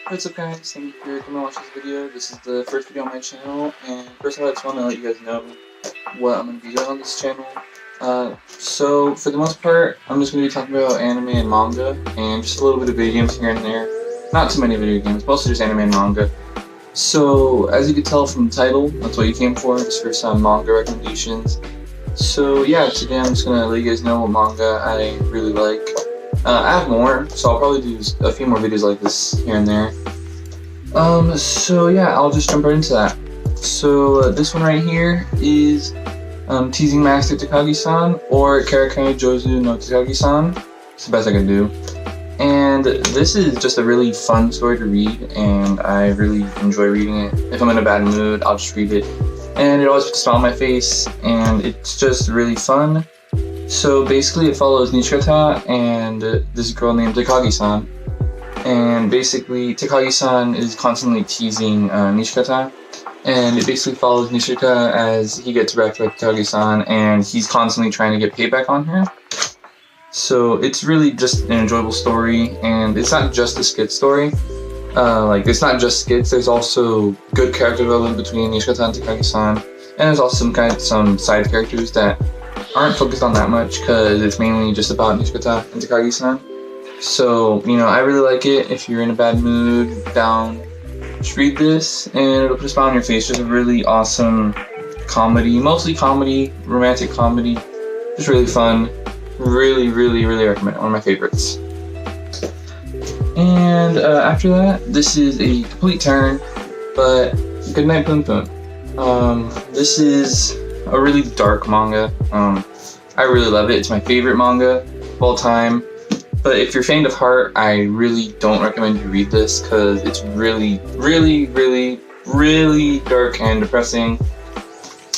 What's up guys, thank you for coming to watch this video. This is the first video on my channel, and first of all I just want to let you guys know what I'm going to be doing on this channel. So for the most part, I'm just going to be talking about anime and manga, and just a little bit of video games here and there. Not too many video games, mostly just anime and manga. So as you can tell from the title, that's what you came for, just for some manga recommendations. So yeah, today I'm just going to let you guys know what manga I really like. I have more, so I'll probably do a few more videos like this here and there. So yeah, I'll just jump right into that. So this one right here is Teasing Master Takagi-san, or Karakai Jozu no Takagi-san. It's the best I can do. And this is just a really fun story to read, and I really enjoy reading it. If I'm in a bad mood, I'll just read it. And it always puts a smile on my face, and it's just really fun. So basically it follows Nishikata and this girl named Takagi-san. And basically Takagi-san is constantly teasing Nishikata. And it basically follows Nishikata as he gets wrecked by Takagi-san, and he's constantly trying to get payback on her. So it's really just an enjoyable story, and it's not just a skit story. It's not just skits, there's also good character development between Nishikata and Takagi-san. And there's also some side characters that aren't focused on that much, because it's mainly just about Nishikata and Takagi-san. So, I really like it. If you're in a bad mood, down, just read this, and it'll put a smile on your face. Just a really awesome comedy, mostly comedy, romantic comedy. Just really fun. Really, really, really recommend it. One of my favorites. And after that, this is a complete turn, but good night, Poon Poon. This is a really dark manga. I really love it. It's my favorite manga of all time. But if you're faint of heart, I really don't recommend you read this, because it's really, really, really, really dark and depressing.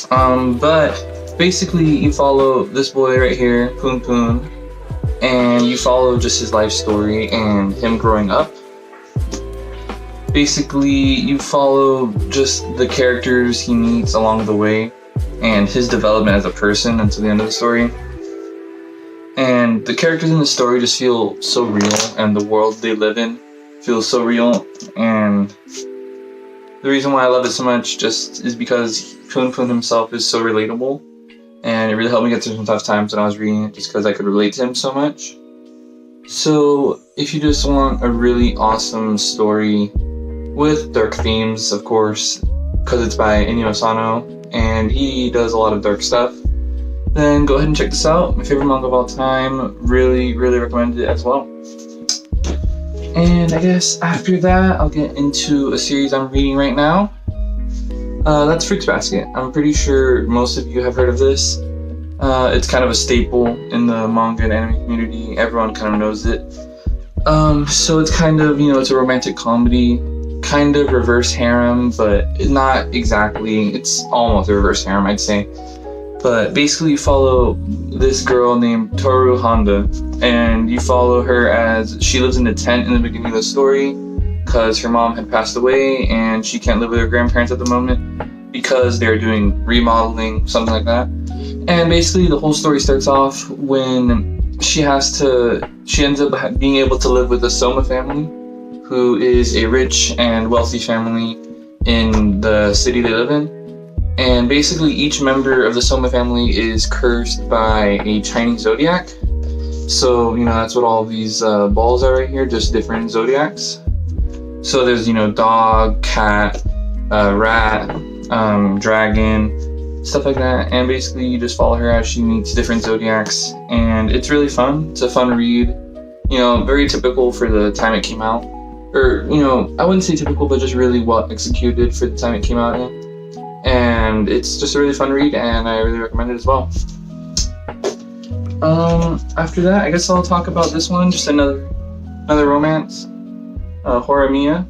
But basically you follow this boy right here, Poon Poon, and you follow just his life story and him growing up. Basically you follow just the characters he meets along the way, and his development as a person until the end of the story. And the characters in the story just feel so real, and the world they live in feels so real. And the reason why I love it so much just is because Poon Poon himself is so relatable, and it really helped me get through some tough times when I was reading it, just because I could relate to him so much. So if you just want a really awesome story with dark themes, of course, because it's by Inyo Asano, and he does a lot of dark stuff, then go ahead and check this out. My favorite manga of all time. Really, really recommend it as well. And I guess after that, I'll get into a series I'm reading right now. That's Fruits Basket. I'm pretty sure most of you have heard of this. It's kind of a staple in the manga and anime community. Everyone kind of knows it. So it's kind of, it's a romantic comedy. Kind of reverse harem, but not exactly. It's almost a reverse harem, I'd say. But basically you follow this girl named Toru Honda, and you follow her as she lives in a tent in the beginning of the story, because her mom had passed away and she can't live with her grandparents at the moment because they're doing remodeling, something like that. And basically the whole story starts off when she ends up being able to live with the Soma family, who is a rich and wealthy family in the city they live in. And basically each member of the Soma family is cursed by a Chinese zodiac. So, that's what all these balls are right here, just different zodiacs. So there's, dog, cat, rat, dragon, stuff like that. And basically you just follow her as she meets different zodiacs. And it's really fun. It's a fun read. Very typical for the time it came out. Or, I wouldn't say typical, but just really well executed for the time it came out in. And it's just a really fun read, and I really recommend it as well. After that, I guess I'll talk about this one, just another romance, Horimiya.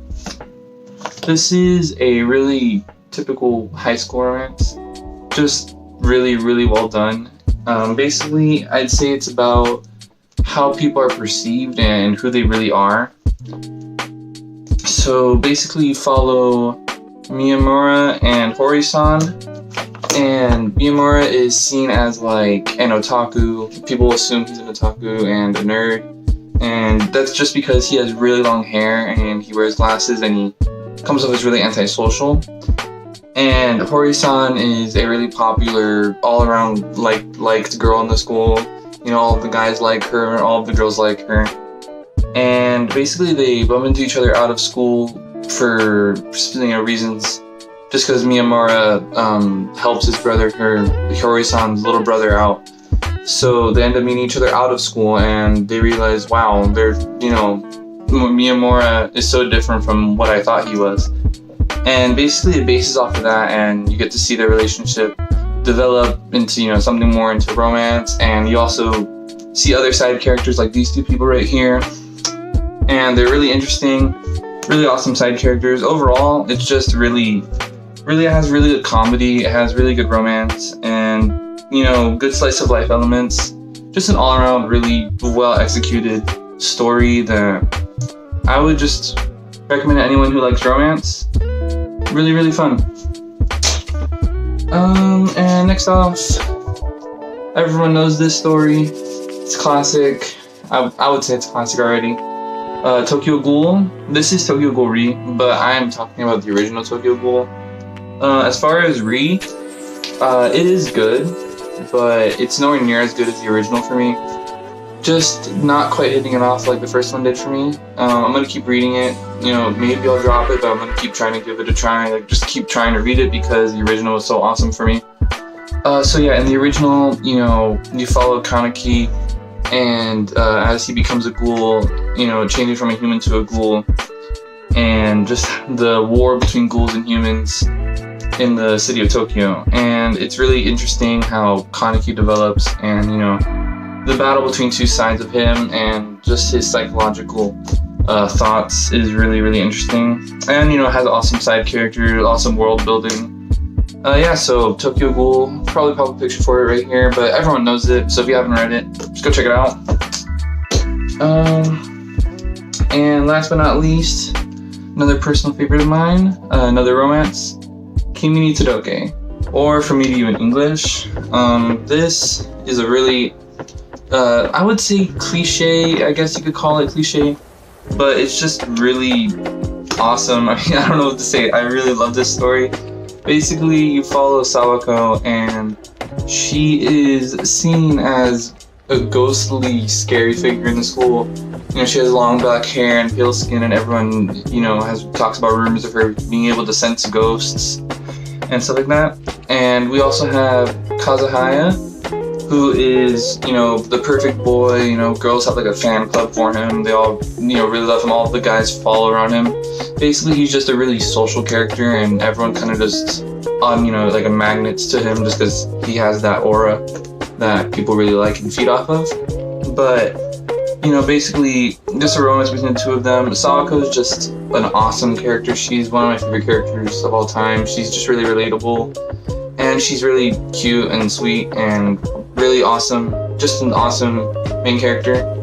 This is a really typical high school romance, just really, really well done. Basically, I'd say it's about how people are perceived and who they really are. So basically you follow Miyamura and Hori-san, and Miyamura is seen as like an otaku. People assume he's an otaku and a nerd, and that's just because he has really long hair and he wears glasses and he comes off as really antisocial. And Hori-san is a really popular, all-around liked girl in the school. You know, all of the guys like her, all of the girls like her. And basically they bump into each other out of school for, you know, reasons. Just because Miyamura helps his brother, Hori-san's little brother, out. So they end up meeting each other out of school, and they realize, wow, Miyamura is so different from what I thought he was. And basically it bases off of that, and you get to see their relationship develop into, you know, something more into romance. And you also see other side characters like these two people right here, and they're really interesting, really awesome side characters. Overall, it's just really it has really good comedy, it has really good romance, and, you know, good slice of life elements. Just an all-around really well executed story that I would just recommend to anyone who likes romance. Really, really fun. And next off, everyone knows this story. It's classic. I would say it's classic already. Tokyo Ghoul. This is Tokyo Ghoul Re, but I am talking about the original Tokyo Ghoul. As far as Re, it is good, but it's nowhere near as good as the original for me. Just not quite hitting it off like the first one did for me. I'm gonna keep reading it. You know, maybe I'll drop it, but I'm gonna keep trying to give it a try. Like, just keep trying to read it because the original was so awesome for me. So yeah, in the original, you know, you follow Kaneki, and as he becomes a ghoul, you know, changing from a human to a ghoul, and just the war between ghouls and humans in the city of Tokyo. And it's really interesting how Kaneki develops, and, you know, the battle between two sides of him and just his psychological thoughts is really, really interesting. And, you know, it has awesome side characters, awesome world building. Yeah, so Tokyo Ghoul, probably pop a picture for it right here, but everyone knows it, so if you haven't read it, just go check it out. And last but not least, another personal favorite of mine, another romance, Kimi ni Todoke, or For Me to You in English. This is a really, I would say cliche, I guess you could call it cliche, but it's just really awesome. I mean, I don't know what to say. I really love this story. Basically, you follow Sawako, and she is seen as a ghostly, scary figure in the school. You know, she has long black hair and pale skin, and everyone, you know, talks about rumors of her being able to sense ghosts and stuff like that. And we also have Kazuhaya, who is, you know, the perfect boy. You know, girls have like a fan club for him. They all, you know, really love him. All of the guys follow around him. Basically, he's just a really social character, and everyone kind of just, you know, like a magnet to him just because he has that aura that people really like and feed off of. But, you know, basically, just a romance between the two of them. Sawako is just an awesome character. She's one of my favorite characters of all time. She's just really relatable, and she's really cute and sweet and really awesome. Just an awesome main character.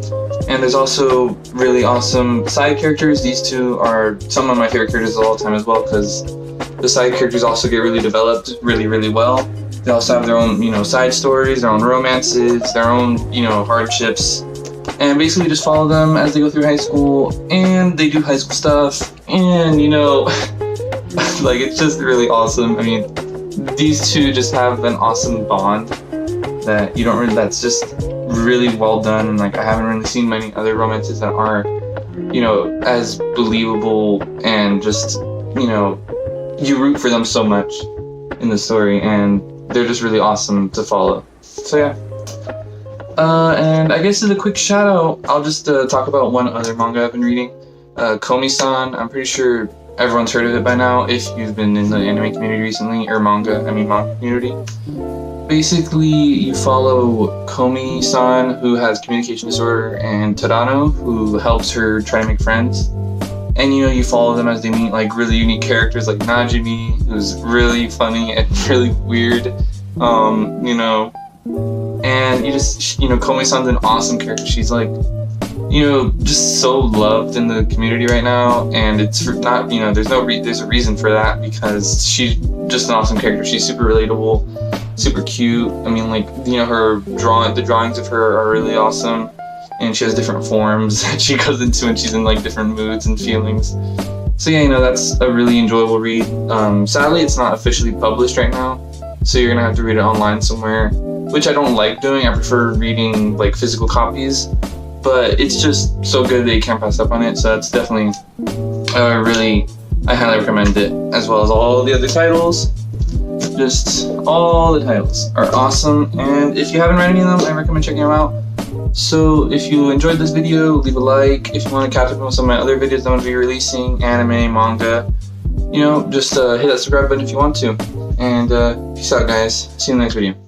And there's also really awesome side characters. These two are some of my favorite characters of all time as well, because the side characters also get really developed really, really well. They also have their own, you know, side stories, their own romances, their own, you know, hardships. And basically just follow them as they go through high school, and they do high school stuff, and, you know, like, it's just really awesome. I mean, these two just have an awesome bond that you don't really, that's just really well done. And like, I haven't really seen many other romances that are, you know, as believable, and just, you know, you root for them so much in the story, and they're just really awesome to follow. So yeah. And I guess as a quick shout out, I'll just talk about one other manga I've been reading, Komi-san. I'm pretty sure everyone's heard of it by now if you've been in the anime community recently, or manga community. Basically, you follow Komi-san, who has communication disorder, and Tadano, who helps her try to make friends. And, you know, you follow them as they meet, like, really unique characters like Najimi, who's really funny and really weird, you know. And you just, you know, Komi-san's an awesome character. She's like, you know, just so loved in the community right now, and it's not, you know, there's a reason for that, because she's just an awesome character. She's super relatable, super cute. I mean, like, you know, the drawings of her are really awesome. and she has different forms that she goes into when she's in like different moods and feelings. So yeah, that's a really enjoyable read. Sadly, it's not officially published right now, so you're gonna have to read it online somewhere, which I don't like doing. I prefer reading like physical copies, but it's just so good that you can't pass up on it. So that's definitely I highly recommend it, as well as all the other titles. Just all the titles are awesome, and if you haven't read any of them, I recommend checking them out. So if you enjoyed this video, leave a like. If you want to catch up on some of my other videos I'm going to be releasing, anime, manga, just hit that subscribe button if you want to. And peace out, guys. See you in the next video.